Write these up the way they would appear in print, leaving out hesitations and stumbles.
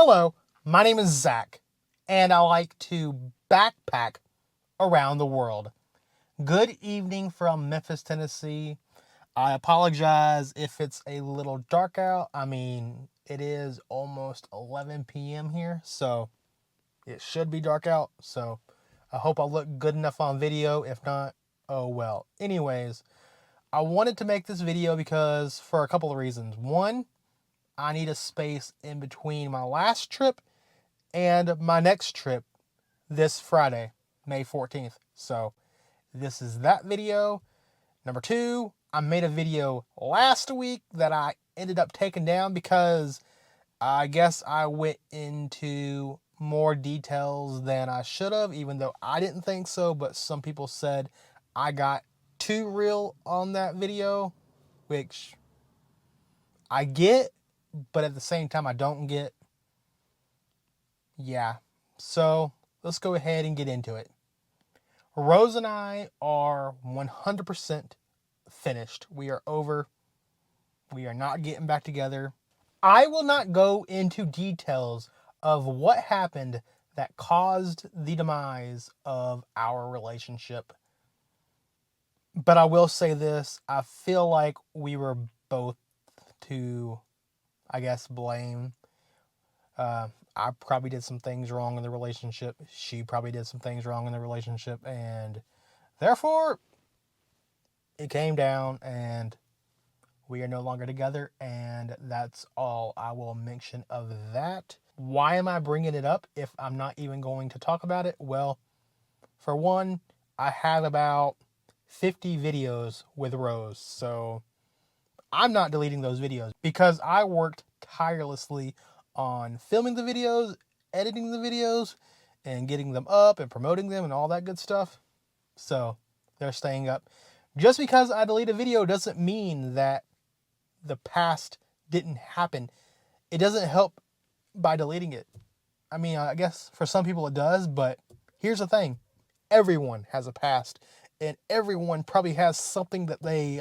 Hello, my name is Zach, and I like to backpack around the world. Good evening from Memphis, Tennessee. I apologize if it's a little dark out. It is almost 11 p.m. here, so it should be dark out. So I hope I look good enough on video. If not, oh well. Anyways, I wanted to make this video because for a couple of reasons. One, I need a space in between my last trip and my next trip this Friday, May 14th. So this is that video. Number two, I made a video last week that I ended up taking down because I guess I went into more details than I should have, even though I didn't think so, but some people said I got too real on that video, which I get, but at the same time I don't get. Yeah. So let's go ahead and get into it. Rose and I are 100% finished. We are over. We are not getting back together. I will not go into details of what happened that caused the demise of our relationship. But I will say this. I feel like we were both to, blame. I probably did some things wrong in the relationship. She probably did some things wrong in the relationship. And therefore, it came down and we are no longer together. And that's all I will mention of that. Why am I bringing it up if I'm not even going to talk about it? Well, for one, I have about 50 videos with Rose. So I'm not deleting those videos because I worked tirelessly on filming the videos, editing the videos, and getting them up and promoting them and all that good stuff. So they're staying up. Just because I delete a video doesn't mean that the past didn't happen. It doesn't help by deleting it. I guess for some people it does, but here's the thing. Everyone has a past, and everyone probably has something that they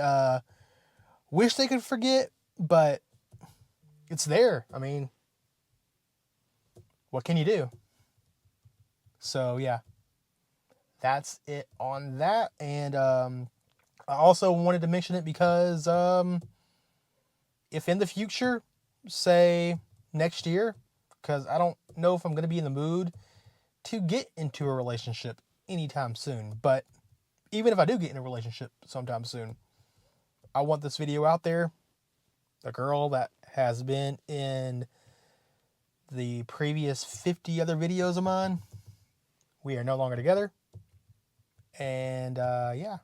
wish they could forget, but it's there. What can you do? So yeah, that's it on that. And I also wanted to mention it because if in the future, say next year, because I don't know if I'm going to be in the mood to get into a relationship anytime soon, but even if I do get in a relationship sometime soon, I want this video out there. The girl that has been in the previous 50 other videos of mine, we are no longer together. And yeah.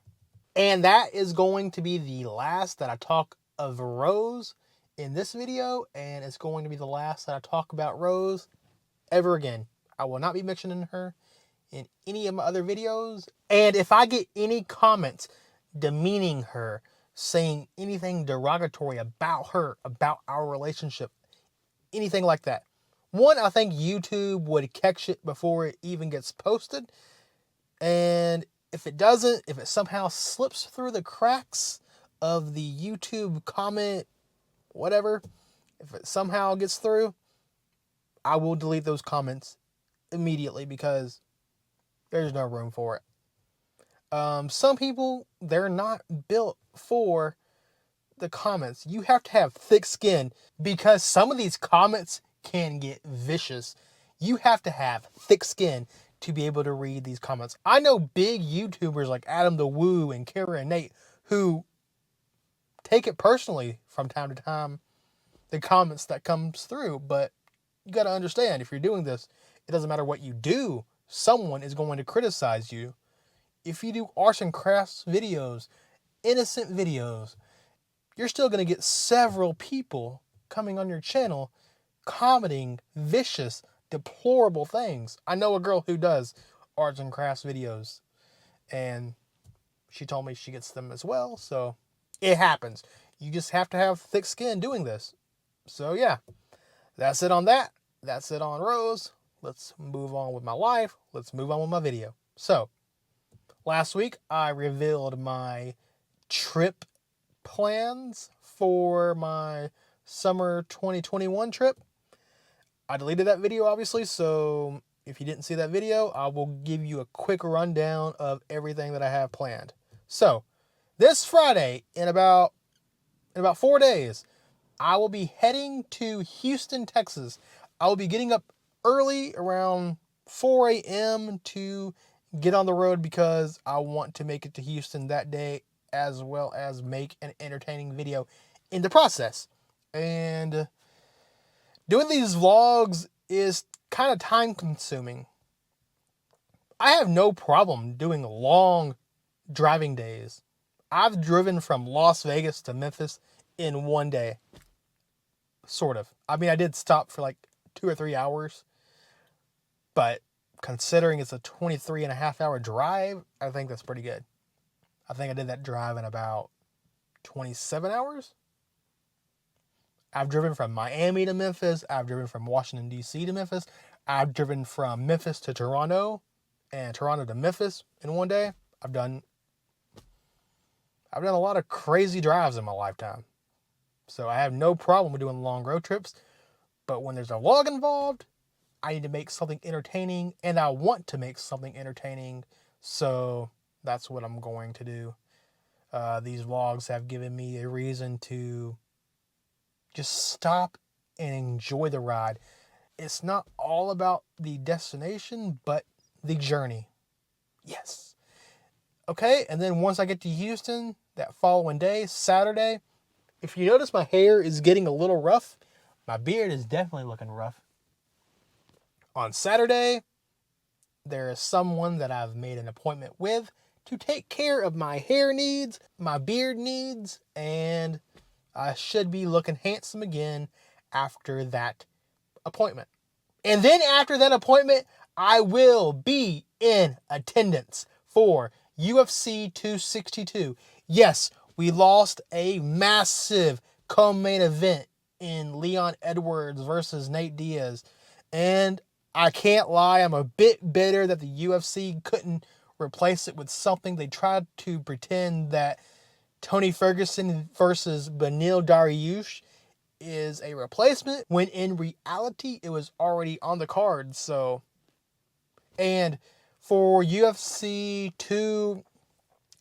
And that is going to be the last that I talk of Rose in this video. And it's going to be the last that I talk about Rose ever again. I will not be mentioning her in any of my other videos. And if I get any comments demeaning her, saying anything derogatory about her, about our relationship, anything like that, one, I think YouTube would catch it before it even gets posted. And if it doesn't, if it somehow slips through the cracks of the YouTube comment, whatever, if it somehow gets through, I will delete those comments immediately because there's no room for it. Some people, they're not built for the comments. You have to have thick skin because some of these comments can get vicious. You have to have thick skin to be able to read these comments. I know big YouTubers like Adam the Woo and Kara and Nate who take it personally from time to time, the comments that comes through. But you got to understand, if you're doing this, it doesn't matter what you do. Someone is going to criticize you. If you do arts and crafts videos, innocent videos, you're still going to get several people coming on your channel commenting vicious, deplorable things. I know a girl who does arts and crafts videos, and she told me she gets them as well, so it happens. You just have to have thick skin doing this. So yeah, that's it on that. That's it on Rose. Let's move on with my life. Let's move on with my video. So, last week I revealed my trip plans for my summer 2021 trip. I deleted that video, obviously, so if you didn't see that video, I will give you a quick rundown of everything that I have planned. So, this Friday, in about 4 days, I will be heading to Houston, Texas. I will be getting up early around 4 a.m. to get on the road because I want to make it to Houston that day, as well as make an entertaining video in the process. And doing these vlogs is kind of time consuming. I have no problem doing long driving days. I've driven from Las Vegas to Memphis in one day. Sort of. I mean, I did stop for like 2 or 3 hours, but considering it's a 23 and a half hour drive, I think that's pretty good. I think I did that drive in about 27 hours. I've driven from Miami to Memphis. I've driven from Washington, D.C. to Memphis. I've driven from Memphis to Toronto and Toronto to Memphis in one day. I've done a lot of crazy drives in my lifetime. So I have no problem with doing long road trips. But when there's a vlog involved, I need to make something entertaining, and I want to make something entertaining. So that's what I'm going to do. These vlogs have given me a reason to just stop and enjoy the ride. It's not all about the destination, but the journey. Yes. Okay, and then once I get to Houston, that following day, Saturday, if you notice my hair is getting a little rough, my beard is definitely looking rough. On Saturday, there is someone that I've made an appointment with to take care of my hair needs, my beard needs, and I should be looking handsome again after that appointment. And then after that appointment, I will be in attendance for UFC 262. Yes, we lost a massive co-main event in Leon Edwards versus Nate Diaz. And I can't lie, I'm a bit bitter that the UFC couldn't replace it with something. They tried to pretend that Tony Ferguson versus Beneil Dariush is a replacement, when in reality it was already on the card. So, and for UFC 2,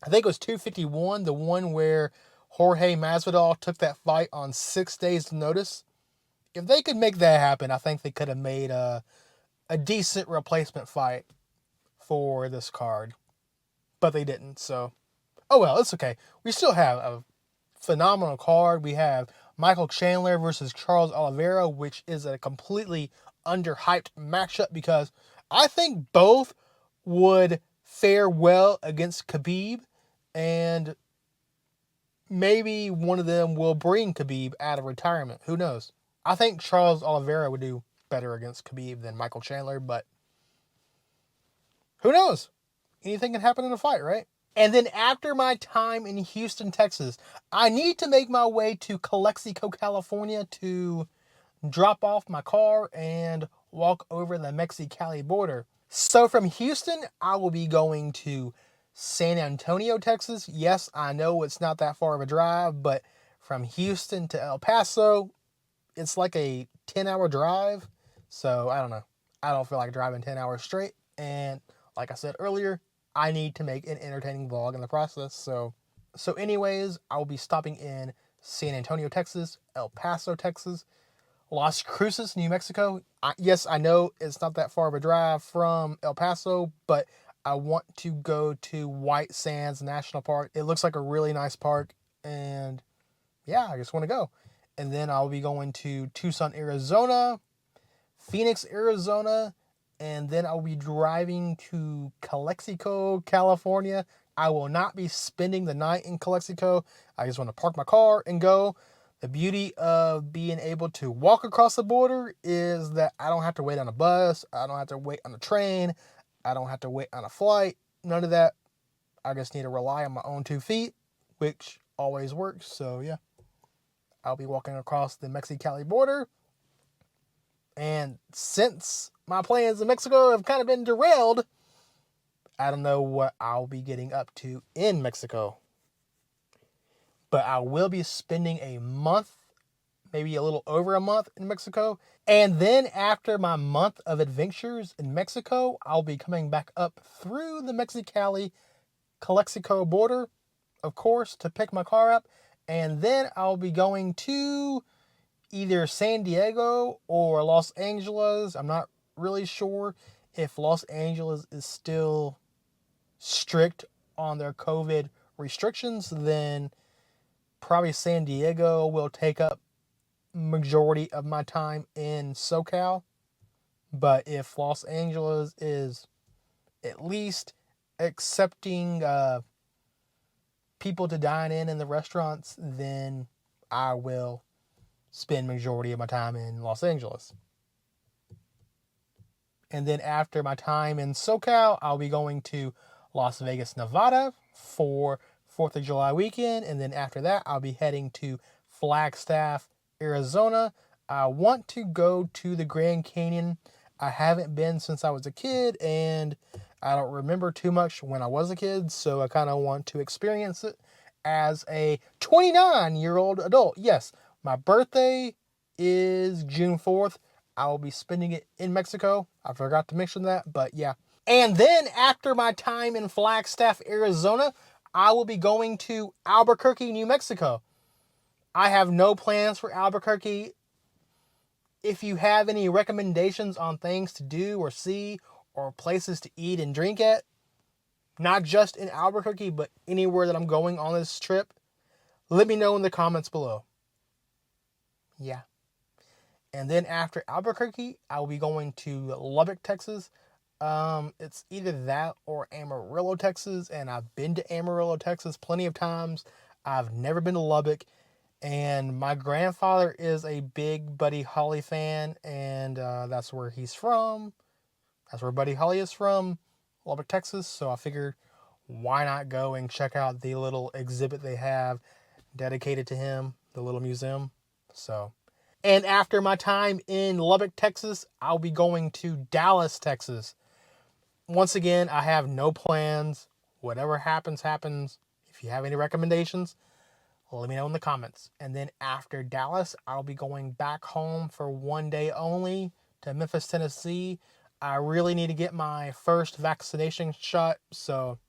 I think it was 251, the one where Jorge Masvidal took that fight on 6 days' notice. If they could make that happen, I think they could have made a decent replacement fight for this card. But they didn't, so oh well, it's okay. We still have a phenomenal card. We have Michael Chandler versus Charles Oliveira, which is a completely underhyped matchup because I think both would fare well against Khabib, and maybe one of them will bring Khabib out of retirement. Who knows? I think Charles Oliveira would do better against Khabib than Michael Chandler, but who knows? Anything can happen in a fight, right? And then after my time in Houston, Texas, I need to make my way to Calexico, California to drop off my car and walk over the Mexicali border. So from Houston, I will be going to San Antonio, Texas. Yes, I know it's not that far of a drive, but from Houston to El Paso, it's like a 10-hour drive. So I don't know. I don't feel like driving 10 hours straight. And like I said earlier, I need to make an entertaining vlog in the process. So anyways, I'll be stopping in San Antonio, Texas, El Paso, Texas, Las Cruces, New Mexico. Yes, I know it's not that far of a drive from El Paso, but I want to go to White Sands National Park. It looks like a really nice park, and yeah, I just want to go. And then I'll be going to Tucson, Arizona, Phoenix, Arizona, and then I'll be driving to Calexico, California. I will not be spending the night in Calexico. I just want to park my car and go. The beauty of being able to walk across the border is that I don't have to wait on a bus. I don't have to wait on a train. I don't have to wait on a flight. None of that. I just need to rely on my own 2 feet, which always works. So yeah, I'll be walking across the Mexicali border. And since my plans in Mexico have kind of been derailed, I don't know what I'll be getting up to in Mexico. But I will be spending a month maybe a little over a month in Mexico. And then after my month of adventures in Mexico, I'll be coming back up through the Mexicali-Calexico border, of course, to pick my car up. And then I'll be going to either San Diego or Los Angeles. I'm not really sure if Los Angeles is still strict on their COVID restrictions. Then probably San Diego will take up majority of my time in SoCal. But if Los Angeles is at least accepting people to dine in the restaurants, then I will spend majority of my time in Los Angeles. And then after my time in SoCal, I'll be going to Las Vegas, Nevada for 4th of July weekend. And then after that, I'll be heading to Flagstaff, Arizona. I want to go to the Grand Canyon. I haven't been since I was a kid, and I don't remember too much when I was a kid, so I kind of want to experience it as a 29-year-old adult. Yes, my birthday is June 4th. I will be spending it in Mexico. I forgot to mention that, but yeah. And then after my time in Flagstaff, Arizona, I will be going to Albuquerque, New Mexico. I have no plans for Albuquerque. If you have any recommendations on things to do or see or places to eat and drink at, not just in Albuquerque, but anywhere that I'm going on this trip, let me know in the comments below. Yeah. And then after Albuquerque, I will be going to Lubbock, Texas. It's either that or Amarillo, Texas, and I've been to Amarillo, Texas plenty of times. I've never been to Lubbock, and my grandfather is a big Buddy Holly fan, and that's where he's from. That's where Buddy Holly is from, Lubbock, Texas. So I figured, why not go and check out the little exhibit they have dedicated to him, the little museum. So, and after my time in Lubbock, Texas, I'll be going to Dallas, Texas. Once again, I have no plans. Whatever happens, happens. If you have any recommendations, let me know in the comments. And then after Dallas, I'll be going back home for one day only to Memphis, Tennessee. I really need to get my first vaccination shot, so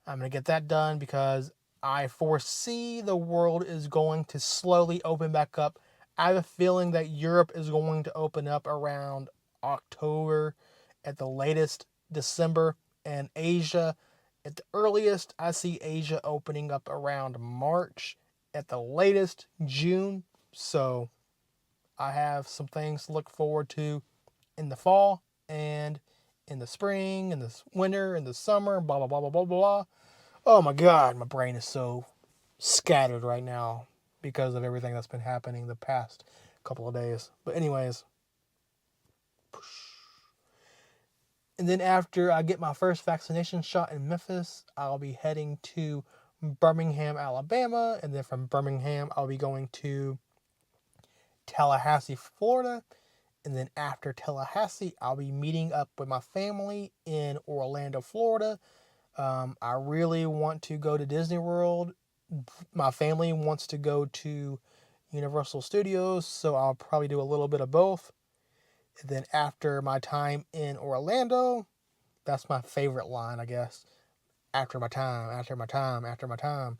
I'm going to get that done because I foresee the world is going to slowly open back up. I have a feeling that Europe is going to open up around October, at the latest December, and Asia at the earliest. I see Asia opening up around March, at the latest June. So I have some things to look forward to in the fall and in the spring, in the winter, in the summer, blah, blah, blah, blah, blah, blah. Oh my God, my brain is so scattered right now because of everything that's been happening the past couple of days. But anyways, and then after I get my first vaccination shot in Memphis, I'll be heading to Birmingham, Alabama. And then from Birmingham, I'll be going to Tallahassee, Florida. And then after Tallahassee, I'll be meeting up with my family in Orlando, Florida. I really want to go to Disney World. My family wants to go to Universal Studios, so I'll probably do a little bit of both. And then after my time in Orlando, that's my favorite line, I guess. After my time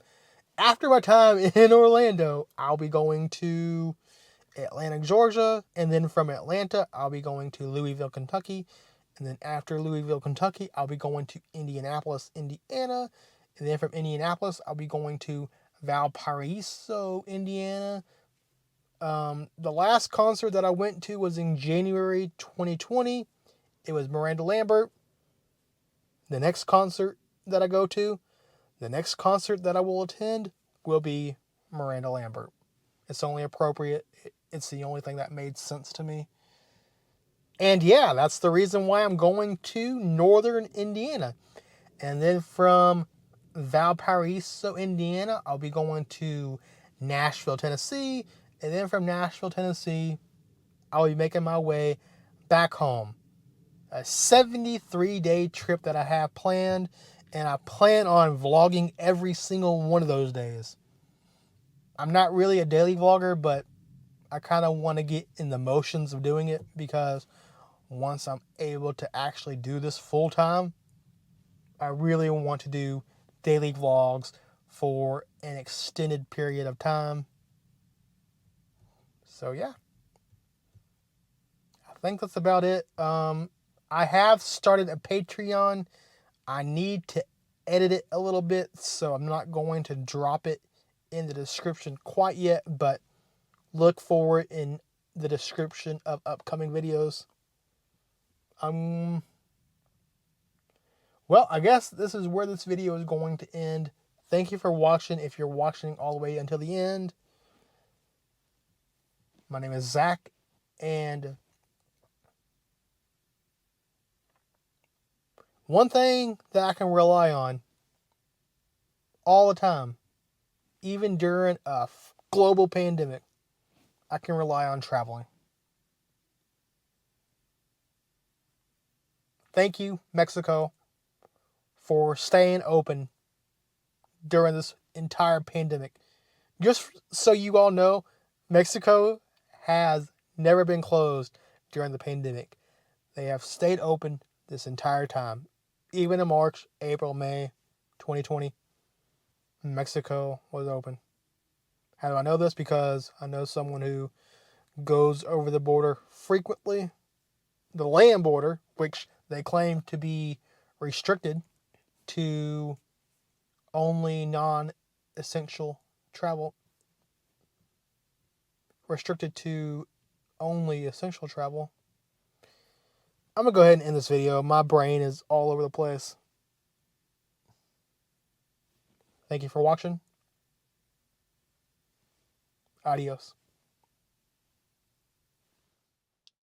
in Orlando, I'll be going to Atlanta, Georgia. And then from Atlanta, I'll be going to Louisville, Kentucky. And then after Louisville, Kentucky, I'll be going to Indianapolis, Indiana. And then from Indianapolis, I'll be going to Valparaiso, Indiana. The last concert that I went to was in January 2020. It was Miranda Lambert. The next concert that I go to, the next concert that I will attend will be Miranda Lambert. It's only appropriate. It's the only thing that made sense to me. And yeah, that's the reason why I'm going to Northern Indiana. And then from Valparaiso, Indiana, I'll be going to Nashville, Tennessee. And then from Nashville, Tennessee, I'll be making my way back home. A 73-day trip that I have planned, and I plan on vlogging every single one of those days. I'm not really a daily vlogger, but I kind of want to get in the motions of doing it, because once I'm able to actually do this full time, I really want to do daily vlogs for an extended period of time. So yeah, I think that's about it. I have started a Patreon. I need to edit it a little bit, so I'm not going to drop it in the description quite yet, but look for it in the description of upcoming videos. Well, I guess this is where this video is going to end. Thank you for watching, if you're watching all the way until the end. My name is Zach, and one thing that I can rely on all the time, even during a global pandemic, I can rely on traveling. Thank you, Mexico, for staying open during this entire pandemic. Just so you all know, Mexico has never been closed during the pandemic. They have stayed open this entire time. Even in March, April, May 2020, Mexico was open. How do I know this? Because I know someone who goes over the border frequently, the land border, which they claim to be restricted to only non-essential travel. Restricted to only essential travel. I'm going to go ahead and end this video. My brain is all over the place. Thank you for watching. Adios.